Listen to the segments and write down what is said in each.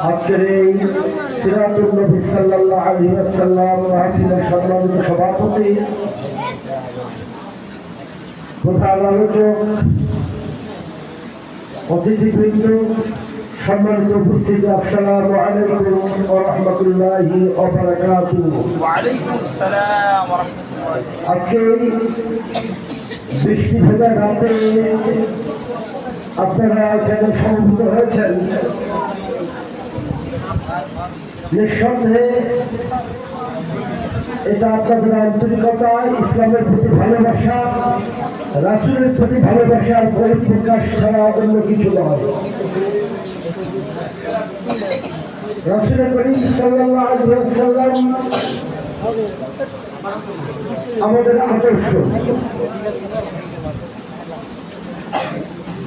আজকের এই সিরাতুন নবী সাল্লাল্লাহু আলাইহি ওয়াসাল্লাম মাহফিলের সম্মানিত সভাপতি, প্রধান আলোচক, অতিথিবৃন্দ, সম্মানিত উপস্থিতি, আসসালামু আলাইকুম ওয়া রাহমাতুল্লাহি ওয়া বারাকাতুহু। ওয়া আলাইকুম আসসালাম ওয়া রাহমাতুল্লাহি। আজকে বৃষ্টি ভেজা রাতে আপনারা এখানে সমবেত হয়েছেন, নিঃসন্দেহে এটা আপনাদের আন্তরিকতা, ইসলামের প্রতি ভালোবাসা, রাসূলের প্রতি ভালোবাসার পরিপ্রকাশ ছাড়া অন্য কিছু নয়। রাসূল করিম সাল্লাল্লাহু আলাইহি ওয়াসাল্লাম আমাদের আদর্শ।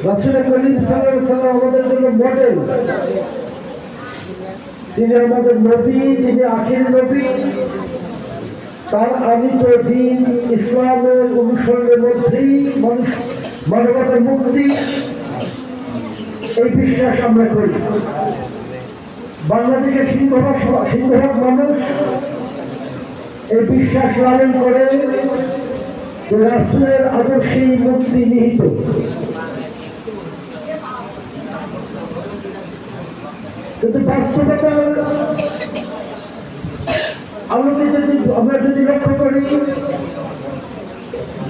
রাসূল করিম সাল্লাল্লাহু আলাইহি ওয়াসাল্লাম আমাদের জন্য মডেল। তিনি আমাদের নবী, তিনি আখির নবী। তার আমিত দিন ইসলামের অনুসরণের মধ্যেই মানবতার মুক্তি, এই বিশ্বাস আমরা করি। বাংলাদেশের সিংহভাগ মানুষ এই বিশ্বাস লালন করে যে রাসূলের আদর্শেই মুক্তি নিহিত। কিন্তু বাস্তবতার আলোকে আমরা যদি লক্ষ্য করি,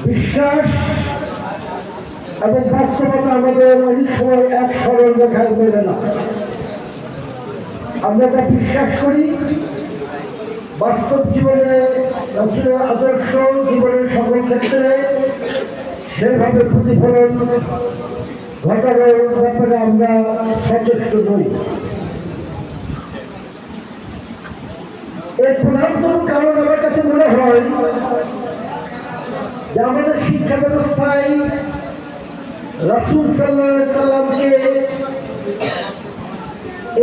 বিশ্বাস এবং বাস্তবতা আমাদের অনেক সময় এক সরল রেখায় মেলে না। আমরা যা বিশ্বাস করি, বাস্তব জীবনে রাসূলের আদর্শ জীবনের সকল ক্ষেত্রে সেভাবে প্রতিফলন ঘটানোর ব্যাপারে আমরা সচেষ্ট নই। এর প্রধানতম কারণ আমার কাছে মনে হয় যে আমাদের শিক্ষা ব্যবস্থায় রাসূল সাল্লাল্লাহু আলাইহি সাল্লামকে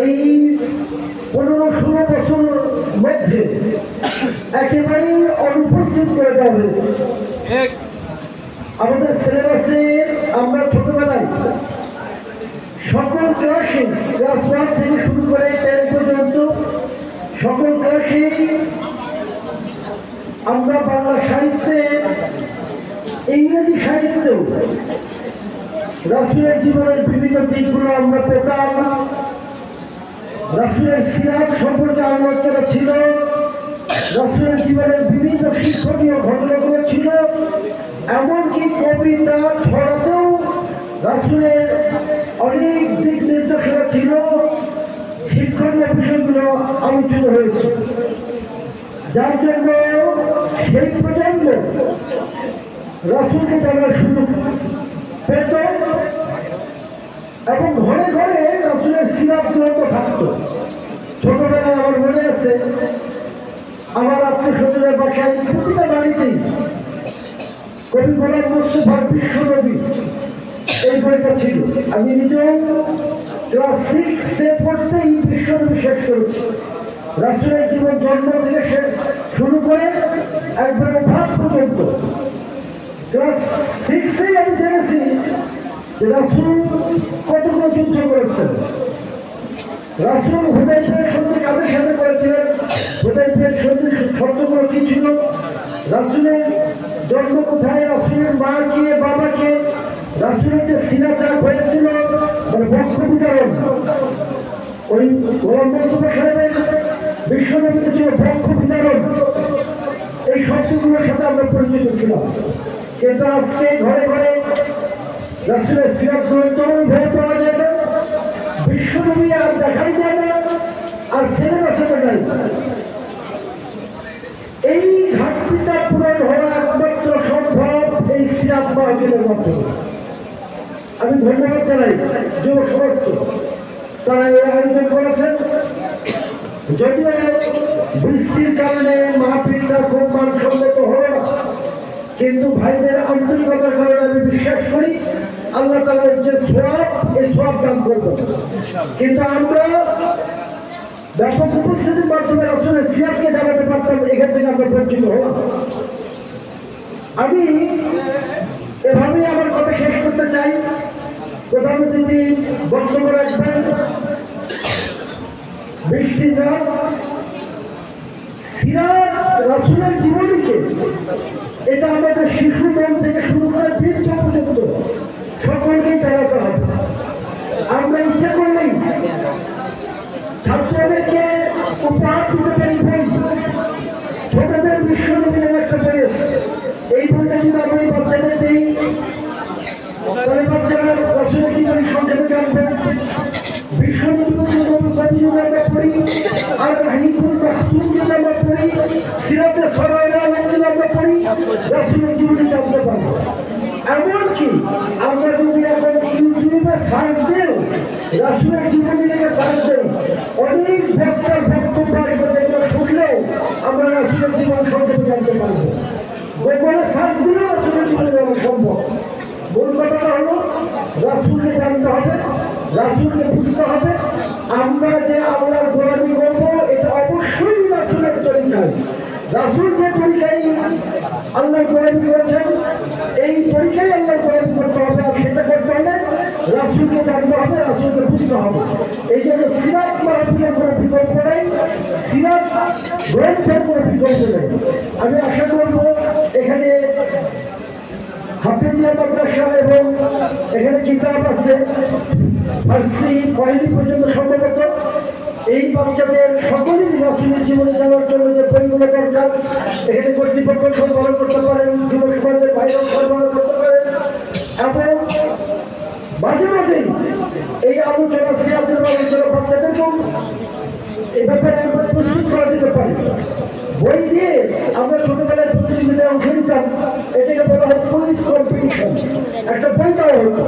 এই 15-16 বছর মধ্যে একেবারেই অনুপস্থিত করে দেওয়া হয়েছে। আমাদের সিলেবাসে আমরা ছোটবেলায় সকল ক্লাসে, ক্লাস 1 থেকে শুরু করে 10 পর্যন্ত সকল ক্লাসে আমরা বাংলা সাহিত্যে, ইংরেজি সাহিত্যেও রাসূলের জীবনের বিভিন্ন দিকগুলো আমরা পেতাম। রাসূলের সিরাত সম্পর্কে আলোচনা ছিল, রাসূলের জীবনের বিভিন্ন শিক্ষণীয় ঘটনাগুলো ছিল, এমনকি কবিতা ছড়াতেও রাসূলের অনেক দিক নির্দেশনা ছিল। শিক্ষণীয় বিষয়গুলো আলোচিত হয়েছে, যার জন্য সেই প্রজন্ম রাসূলকে জানার সুযোগ পেত এবং ঘরে ঘরে রাসূলের সিরাত গ্রন্থ থাকত। ছোটবেলায় আমার মনে আছে, আমার আত্মীয়-স্বজনের বাসায় প্রতিটা বাড়িতেই কবি গোলাম মুস্তাফার বিশ্বনবী এই বইটা ছিল। আমি নিজেও ক্লাস 6-এ পড়তেই বিশ্বনবী শেষ করেছি। রাসূলের জীবন জন্ম থেকে শুরু করে একবারে ভাত পর্যন্ত ক্লাস 6-এ আমি জেনেছি যে রাসূল কতগুলো যুদ্ধ করেছেন। রাসূল হুদায়বিয়ার সন্ধি কাদের সাথে করেছিলেন, হুদায়বিয়ার সন্ধি শর্তগুলো কি ছিল, রাসূলের জন্ম কোথায়, রাসূলের মা কে, বাবা কে, রাসূলের যে সিনা চাপ হয়েছিল, মানে বক্ষ বিতরণ, ওই গোলাম মুস্তাফা সাহেবের বিশ্বনবীতে ছিল বক্ষ বিতরণ, এই শব্দগুলোর সাথে আমরা পরিচিত ছিলাম। কিন্তু আজকে ঘরে ঘরে রাসূলের সিরাত গ্রন্থ ভয় পাওয়া যায় না, বিশ্বনবী আর দেখাই যায় না, আর সিলেবাসে নাই। এই ঘাটতিটা পূরণ হওয়া একমাত্র সম্ভব এই সিরাত মাহফিলের মাধ্যমে। আমি ধন্যবাদ জানাই যুব সমাজকে, তারা এই আয়োজন করেছেন। যদিও বৃষ্টির কারণে মাহফিলটা খুব মানসম্মত হলো না, কিন্তু ভাইদের আন্তরিকতার কারণে আমি বিশ্বাস করি আল্লাহ তাআলার যে সওয়াব, এই সওয়াব দান করবেন। কিন্তু আমরা ব্যাপক উপস্থিতির মাধ্যমে রাসূলের সিরাতকে জানাতে পারতাম, এখান থেকে আমরা পরিচিত হলাম। আমি এভাবেই আমার কথা শেষ করতে চাই। প্রধান অতিথি বক্তব্য রাখবেন বৃষ্টি না সিরাত রাসূলের জীবনীকে এটা আমাদের শিশু মন থেকে শুরু করে বৃদ্ধ পর্যন্ত সকলকেই জানাতে হবে। আমরা ইচ্ছা করলেই ছাত্রদেরকে উপহার দিতে পারি বই, ছোটদের বিশ্ববিদ্যালয়ের একটা বই আছে, এই বইটা যদি আমরা এই বাচ্চাদের দিই তাহলে বাচ্চারা রাসূলের জীবনী সংক্ষেপে জানবে। বিশ্ববিদ্যালয় যদি আমরা পড়ি, আর রাহিকুল মাহতুম যদি আমরা পড়ি, সিরাতে সরাইরা যদি আমরা পড়ি, রাসূলের জীবনী জানতে পারবো। এমনকি আমরা যদি এখন ইউটিউবে সার্চ দেই, রাসূলের জীবনী লিখে সার্চ দেই, অনেক বক্তার বক্তব্য আসবে যেগুলো শুনলেও আমরা রাসূলের জীবন সম্পর্কে জানতে পারবো। গুগলে সার্চ দিলেও রাসূলের জীবনী জানা সম্ভব। মূল কথাটা হলো রাসূলকে জানতে হবে, রাসূলকে বুঝতে হবে। আমরা যে আল্লাহর গোলামি করবো এটা অবশ্যই রাসূলের তরিকায়। রাসূল যে তরিকায় আল্লাহর গোলামি করেছেন এই তরিকায় আল্লাহর গোলামি করতে হবে। আর সেটা করতে হলে রাসূলকে জানতে হবে, রাসূলকে বুঝতে হবে। এই জন্য সিরাত মাহফিলের কোনো বিকল্প নেই, সিরাত গ্রন্থের কোনো বিকল্প নেই। আমি আশা করবো এখানে হাফিজিয়া মাদ্রাসা এবং এখানে কিতাব আছে ফার্সি পহেলি পর্যন্ত সম্ভবত এই বাচ্চাদের সকলেরই রাসূলের জীবনে জানার জন্য যে বইগুলো দরকার এখানে কর্তৃপক্ষ সরবরাহ করতে পারেন, যুব সমাজের বাইরেও সরবরাহ করতে পারেন এবং মাঝে মাঝেই এই আলোচনা সিরাতের আলোচনা বাচ্চাদেরকেও এই ব্যাপারে প্রস্তুত করা যেতে পারে। বই দিয়ে আমরা ছোটবেলায় প্রতিযোগিতায় অংশ নিতাম, এটাকে বলা হয় কুইজ কম্পিটিশন। একটা বই দেওয়া হতো,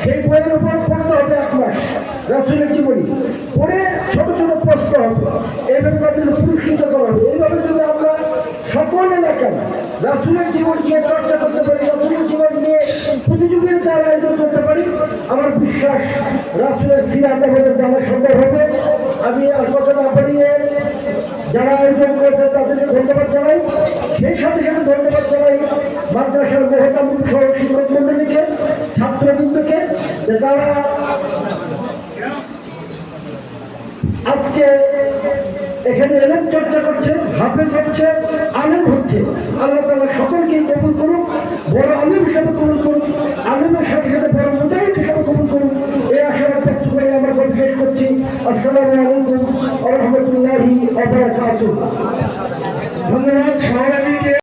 সেই বইয়ের উপর পড়তে হবে 1 মাস রাসূলের জীবনী, পড়ে ছোট ছোট প্রশ্ন হবে, এইভাবে তাদের পুরস্কৃত করা হবে। এইভাবে যদি আমরা সকল এলাকায় রাসূলের জীবন নিয়ে চর্চা করতে পারি, রাসূলের জীবন নিয়ে প্রতিযোগিতার আয়োজন করতে পারি, আমার বিশ্বাস রাসূলের সিরাত আমাদের জানা সম্ভব হবে। আমি আর কথা না বাড়িয়ে যারা আয়োজন করেছে তাদেরকে ধন্যবাদ জানাই, সেই সাথে সাথে ধন্যবাদ জানাই মাদ্রাসার মহতামিম সহ শিক্ষক মন্ডলীকে, ছাত্রবৃন্দকে, যারা আজকে এখানে এলেম চর্চা করছে, হাফেজ হচ্ছে, আলেম হচ্ছে। আল্লাহ তাআলা সকলকেই কবুল করুন, বড় আলেম হিসাবে কবুল করুন, আলেমের সাথে সাথে বড় মুজাহিদ হিসাবে কবুল করুন। এই আশা ব্যক্ত করে আমরা কথা শেষ করছি। আসসালামু আলাইকুম ওয়া রাহমাতুল্লাহি ওয়া বারাকাতুহু। ধন্যবাদ।